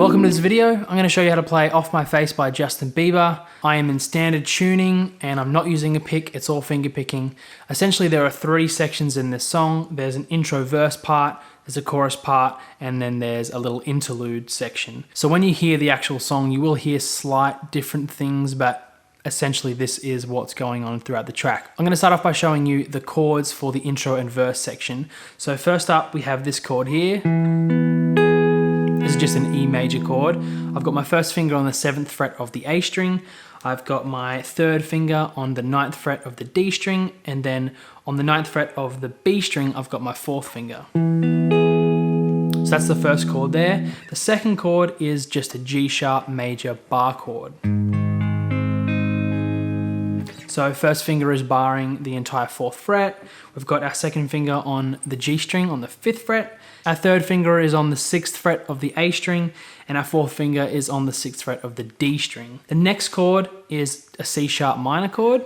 Welcome to this video. I'm going to show you how to play Off My Face by Justin Bieber. I am in standard tuning and I'm not using a pick, it's all finger picking. Essentially there are three sections in this song. There's an intro verse part, there's a chorus part, and then there's a little interlude section. So when you hear the actual song, you will hear slight different things, but essentially this is what's going on throughout the track. I'm going to start off by showing you the chords for the intro and verse section. So first up we have this chord here. This is just an E major chord. I've got my first finger on the 7th fret of the A string. I've got my third finger on the 9th fret of the D string, and then on the 9th fret of the B string I've got my 4th finger. So that's the first chord there. The second chord is just a G sharp major bar chord. So first finger is barring the entire 4th fret. We've got our second finger on the G string on the 5th fret. Our third finger is on the 6th fret of the A string, and our 4th finger is on the 6th fret of the D string. The next chord is a C sharp minor chord.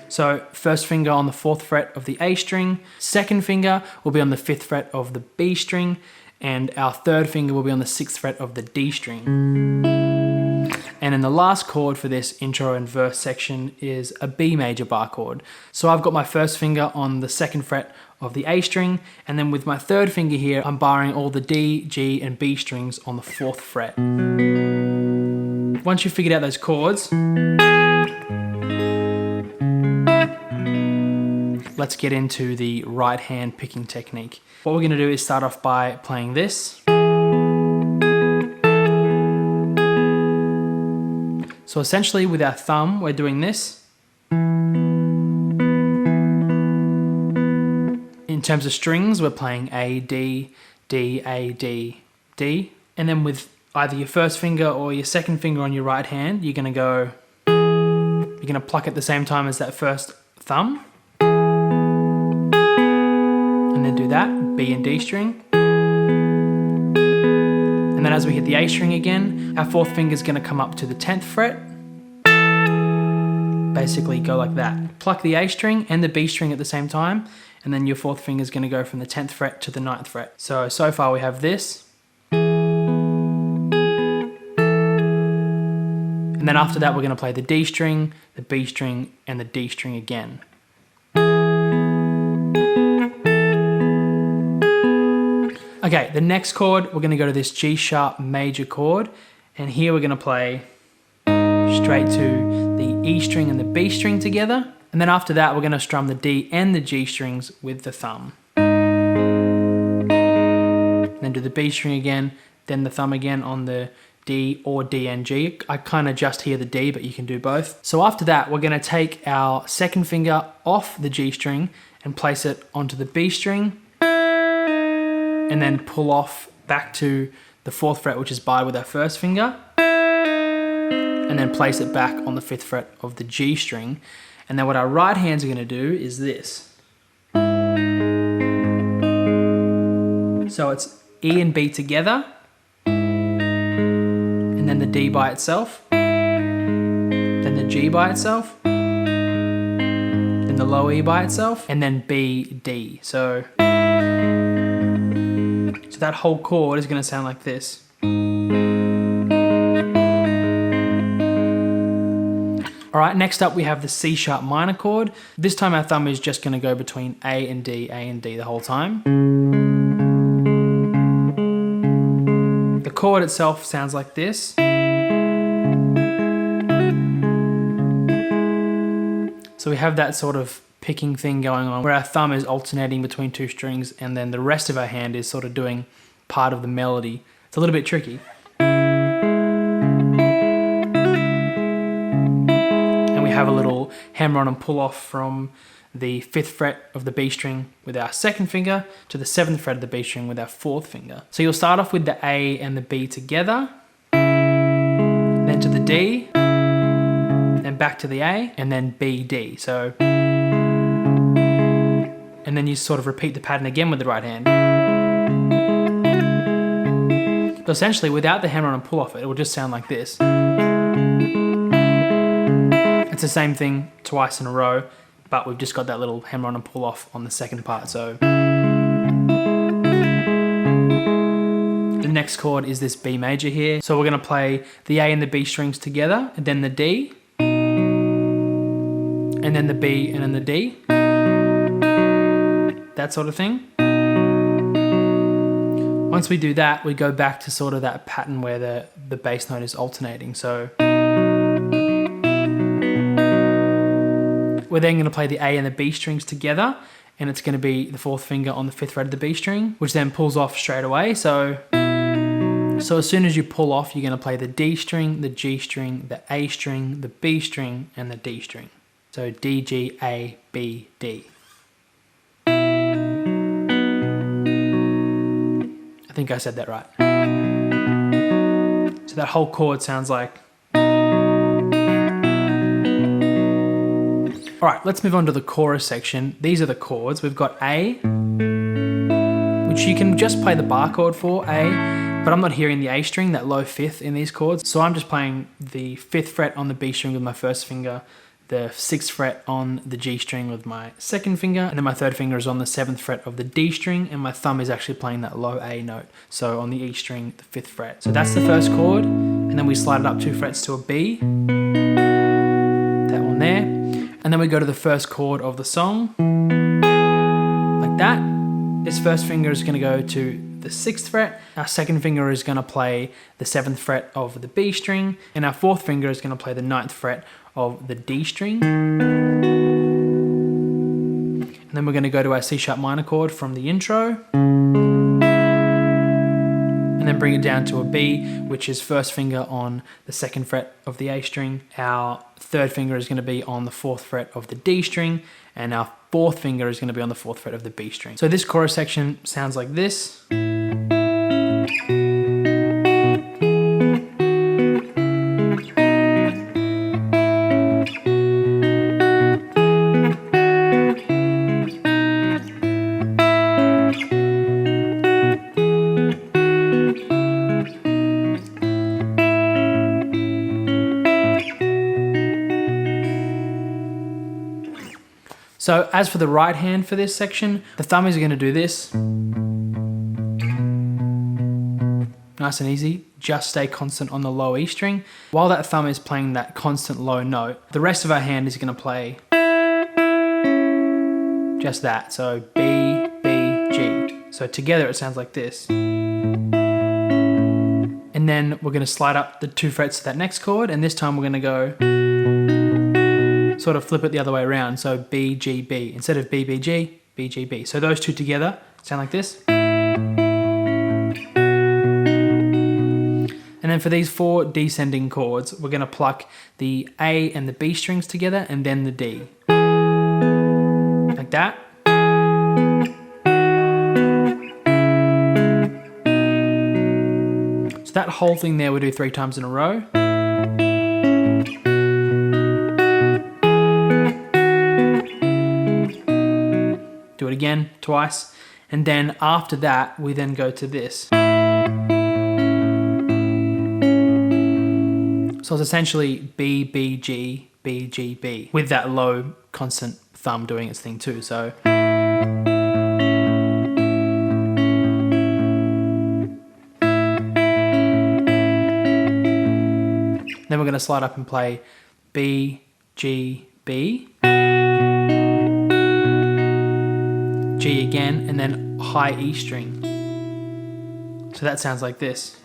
So first finger on the 4th fret of the A string, second finger will be on the 5th fret of the B string, and our third finger will be on the 6th fret of the D string. And then the last chord for this intro and verse section is a B major bar chord. So I've got my first finger on the 2nd fret of the A string, and then with my third finger here, I'm barring all the D, G, and B strings on the 4th fret. Once you've figured out those chords, let's get into the right hand picking technique. What we're gonna do is start off by playing this. So essentially with our thumb, we're doing this. In terms of strings, we're playing A, D, D, A, D, D. And then with either your first finger or your second finger on your right hand, you're gonna pluck at the same time as that first thumb. And then do that, B and D string. And then as we hit the A string again, our 4th finger is going to come up to the 10th fret. Basically go like that. Pluck the A string and the B string at the same time, and then your 4th finger is going to go from the 10th fret to the 9th fret. So far we have this. And then after that we're going to play the D string, the B string, and the D string again. Okay, the next chord, we're going to go to this G sharp major chord, and here we're going to play straight to the E string and the B string together, and then after that we're going to strum the D and the G strings with the thumb. Then do the B string again, then the thumb again on the D or D and G. I kind of just hear the D, but you can do both. So after that, we're going to take our second finger off the G string and place it onto the B string, and then pull off back to the 4th fret, which is barred with our first finger, and then place it back on the 5th fret of the G string. And then what our right hands are going to do is this. So it's E and B together, and then the D by itself, then the G by itself, then the low E by itself, and then B, D. So that whole chord is going to sound like this. Alright, next up we have the C sharp minor chord. This time our thumb is just going to go between A and D the whole time. The chord itself sounds like this. So we have that sort of picking thing going on where our thumb is alternating between two strings, and then the rest of our hand is sort of doing part of the melody. It's a little bit tricky. And we have a little hammer on and pull off from the 5th fret of the B string with our second finger to the 7th fret of the B string with our 4th finger. So you'll start off with the A and the B together, then to the D, then back to the A, and then B, D. So, and then you sort of repeat the pattern again with the right hand. So essentially, without the hammer on and pull off, it will just sound like this. It's the same thing twice in a row, but we've just got that little hammer on and pull off on the second part. So the next chord is this B major here. So we're gonna play the A and the B strings together, and then the D, and then the B, and then the D. That sort of thing. Once we do that, we go back to sort of that pattern where the bass note is alternating. So we're then going to play the A and the B strings together, and it's going to be the 4th finger on the 5th fret of the B string, which then pulls off straight away. So as soon as you pull off, you're going to play the D string, the G string, the A string, the B string, and the D string. So D, G, A, B, D. I think I said that right. So that whole chord sounds like... All right, let's move on to the chorus section. These are the chords. We've got A, which you can just play the bar chord for, A, but I'm not hearing the A string, that low 5th in these chords. So I'm just playing the 5th fret on the B string with my 1st finger, the 6th fret on the G string with my 2nd finger, and then my 3rd finger is on the 7th fret of the D string, and my thumb is actually playing that low A note. So on the E string, the 5th fret. So that's the first chord, and then we slide it up 2 frets to a B, that one there. And then we go to the first chord of the song, like that. This first finger is gonna go to the 6th fret. Our 2nd finger is gonna play the 7th fret of the B string, and our 4th finger is gonna play the 9th fret of the D string. And then we're gonna go to our C sharp minor chord from the intro, and then bring it down to a B, which is 1st finger on the 2nd fret of the A string. Our 3rd finger is going to be on the 4th fret of the D string, and our 4th finger is going to be on the 4th fret of the B string. So this chorus section sounds like this. So as for the right hand for this section, the thumb is going to do this. Nice and easy. Just stay constant on the low E string. While that thumb is playing that constant low note, the rest of our hand is going to play just that. So B, B, G. So together it sounds like this. And then we're going to slide up the 2 frets to that next chord, and this time we're going to go sort of flip it the other way around. So B, G, B. Instead of B, B, G, B, G, B. So those two together sound like this. And then for these 4 descending chords, we're going to pluck the A and the B strings together, and then the D. Like that. So that whole thing there we do 3 times in a row. Do it again, twice. And then after that, we then go to this. So it's essentially B, B, G, B, G, B, with that low constant thumb doing its thing too. So then we're going to slide up and play B, G, B, G again, and then high E string. So that sounds like this.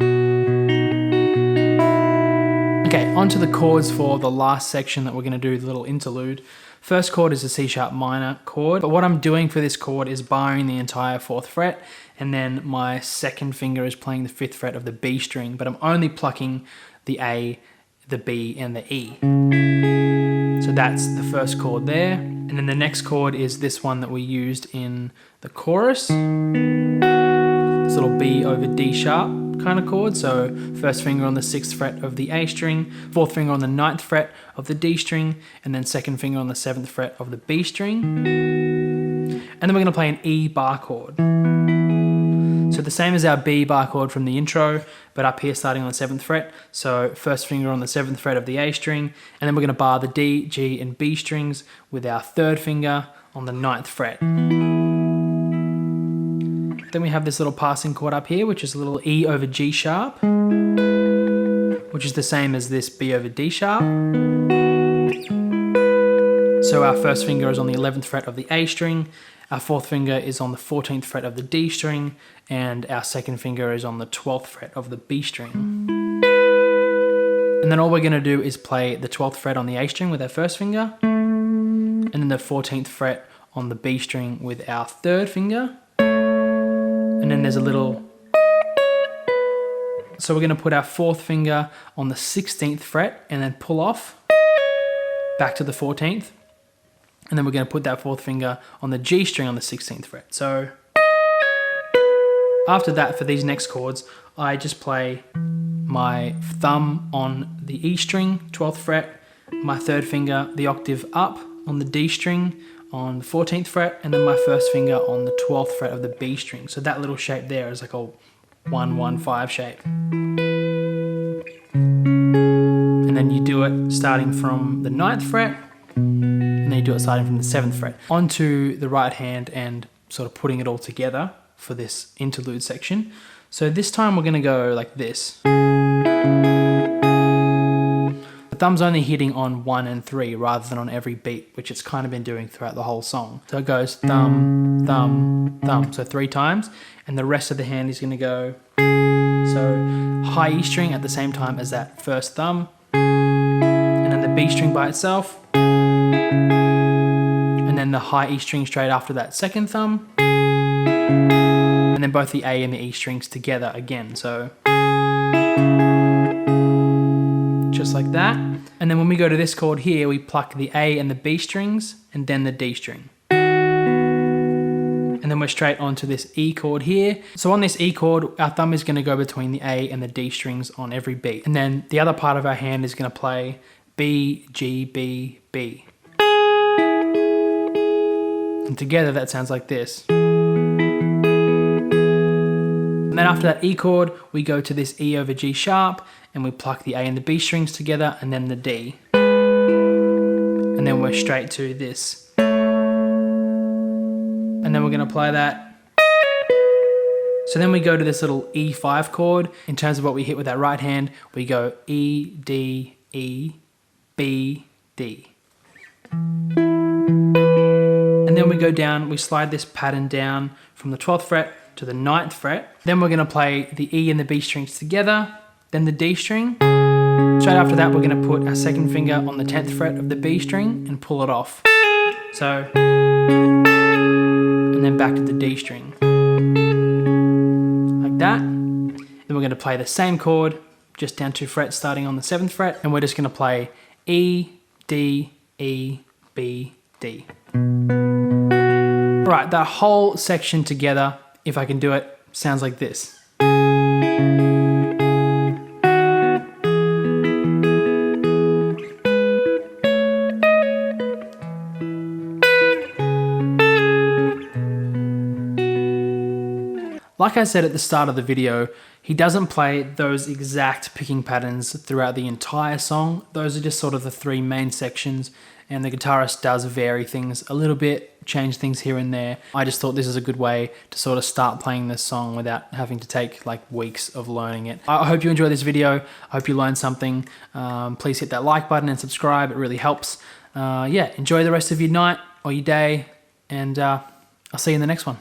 Okay, onto the chords for the last section that we're going to do, the little interlude. First chord is a C sharp minor chord, but what I'm doing for this chord is barring the entire 4th fret, and then my 2nd finger is playing the 5th fret of the B string, but I'm only plucking the A, the B, and the E. So that's the first chord there. And then the next chord is this one that we used in the chorus. This little B over D sharp kind of chord. So 1st finger on the 6th fret of the A string, 4th finger on the 9th fret of the D string, and then 2nd finger on the 7th fret of the B string. And then we're going to play an E bar chord. So the same as our B bar chord from the intro, but up here starting on the 7th fret. So 1st finger on the 7th fret of the A string, and then we're going to bar the D, G, and B strings with our 3rd finger on the 9th fret. Then we have this little passing chord up here, which is a little E over G sharp, which is the same as this B over D sharp. So our first finger is on the 11th fret of the A string, our fourth finger is on the 14th fret of the D string, and our second finger is on the 12th fret of the B string. And then all we're going to do is play the 12th fret on the A string with our first finger, and then the 14th fret on the B string with our third finger. And then there's a little... So we're going to put our fourth finger on the 16th fret and then pull off back to the 14th. And then we're going to put that fourth finger on the G string on the 16th fret. So after that, for these next chords, I just play my thumb on the E string, 12th fret, my third finger, the octave up on the D string on the 14th fret, and then my first finger on the 12th fret of the B string. So that little shape there is like a 1-1-5 shape. And then you do it starting from the 9th fret, and then you do it starting from the 7th fret. Onto the right hand and sort of putting it all together for this interlude section. So this time we're going to go like this. The thumb's only hitting on 1 and 3 rather than on every beat, which it's kind of been doing throughout the whole song. So it goes thumb, thumb, thumb, so 3 times, and the rest of the hand is going to go, so high E string at the same time as that first thumb, and then the B string by itself, and then the high E string straight after that second thumb, and then both the A and the E strings together again, so just like that. And then when we go to this chord here, we pluck the A and the B strings and then the D string. And then we're straight onto this E chord here. So on this E chord, our thumb is going to go between the A and the D strings on every beat. And then the other part of our hand is going to play B, G, B, B. And together that sounds like this. And then after that E chord, we go to this E over G sharp, and we pluck the A and the B strings together, and then the D. And then we're straight to this. And then we're going to play that. So then we go to this little E5 chord. In terms of what we hit with that right hand, we go E, D, E, B, D. And then we go down, we slide this pattern down from the 12th fret to the 9th fret. Then we're going to play the E and the B strings together, then the D string. Straight after that, we're going to put our second finger on the 10th fret of the B string and pull it off. So, and then back to the D string. Like that. Then we're going to play the same chord, just down 2 frets starting on the 7th fret, and we're just going to play E, D, E, B, D. Right, that whole section together, if I can do it, sounds like this. Like I said at the start of the video, he doesn't play those exact picking patterns throughout the entire song. Those are just sort of the 3 main sections, and the guitarist does vary things a little bit, change things here and there. I just thought this is a good way to sort of start playing this song without having to take like weeks of learning it. I hope you enjoyed this video. I hope you learned something. Please hit that like button and subscribe. It really helps. Yeah, enjoy the rest of your night or your day, and I'll see you in the next one.